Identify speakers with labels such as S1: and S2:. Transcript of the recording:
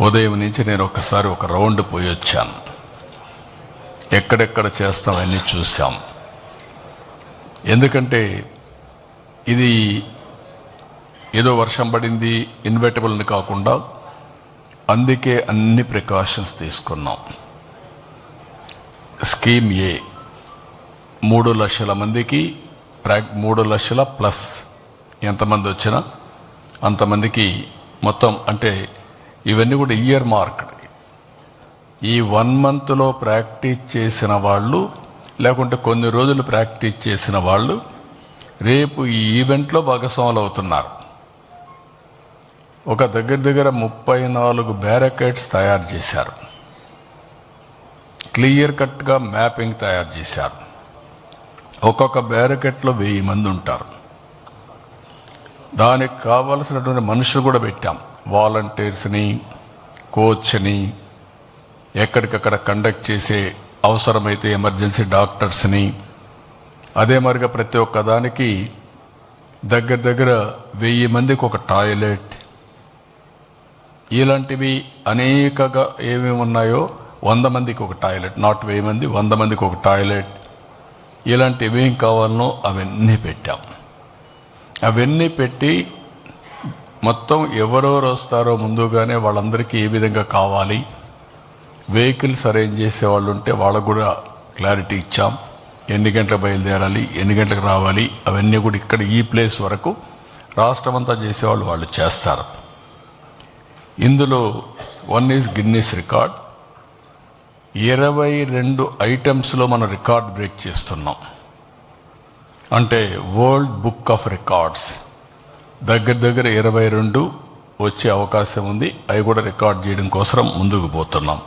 S1: ఉదయం నుంచి నేను ఒకసారి ఒక రౌండ్ పోయి వచ్చాను. ఎక్కడెక్కడ చేస్తాం అన్నీ చూసాం. ఎందుకంటే ఇది ఏదో వర్షం పడింది ఇన్వెటబుల్ని కాకుండా అందుకే అన్ని ప్రికాషన్స్ తీసుకున్నాం. స్కీమ్ ఏ 3 లక్షల మందికి 3 లక్షల ప్లస్ ఎంతమంది వచ్చినా అంతమందికి మొత్తం, అంటే ఇవన్నీ కూడా ఇయర్ మార్క్డ్. ఈ 1 మంత్లో ప్రాక్టీస్ చేసిన వాళ్ళు లేకుంటే కొన్ని రోజులు ప్రాక్టీస్ చేసిన వాళ్ళు రేపు ఈ ఈవెంట్లో భాగస్వాములు అవుతున్నారు. ఒక దగ్గర 34 బ్యారికేడ్స్ తయారు చేశారు. క్లియర్ కట్గా మ్యాపింగ్ తయారు చేశారు. ఒక్కొక్క బ్యారికేడ్లో 1000 మంది ఉంటారు. దానికి కావలసినటువంటి మనుషులు కూడా పెట్టాం. వాలంటీర్స్ని, కోచ్ని, ఎక్కడికక్కడ కండక్ట్ చేసే అవసరమైతే ఎమర్జెన్సీ డాక్టర్స్ని, అదే మరిగా ప్రతి ఒక్క దానికి దగ్గర 1000 మందికి ఒక టాయిలెట్, ఇలాంటివి అనేకగా ఏమేమి ఉన్నాయో 100 మందికి ఒక టాయిలెట్, నాట్ 1000 మంది, 100 మందికి ఒక టాయిలెట్, ఇలాంటివి ఏం కావాలనో అవన్నీ పెట్టాం. అవన్నీ పెట్టి మొత్తం ఎవరెవరు వస్తారో ముందుగానే వాళ్ళందరికీ ఏ విధంగా కావాలి, వెహికల్స్ అరేంజ్ చేసే వాళ్ళు ఉంటే వాళ్ళకు కూడా క్లారిటీ ఇచ్చాం. ఎన్ని గంటలకు బయలుదేరాలి, ఎన్ని గంటలకు రావాలి, అవన్నీ కూడా ఇక్కడ ఈ ప్లేస్ వరకు రాష్ట్రమంతా చేసేవాళ్ళు వాళ్ళు చేస్తారు. ఇందులో 1 ఈజ్ గిన్నీస్ రికార్డ్. 22 ఐటమ్స్లో మనం రికార్డ్ బ్రేక్ చేస్తున్నాం. అంటే వరల్డ్ బుక్ ఆఫ్ రికార్డ్స్ దగ్గర 22 వచ్చే అవకాశం ఉంది. అవి కూడా రికార్డ్ చేయడం కోసం ముందుకు పోతున్నాం.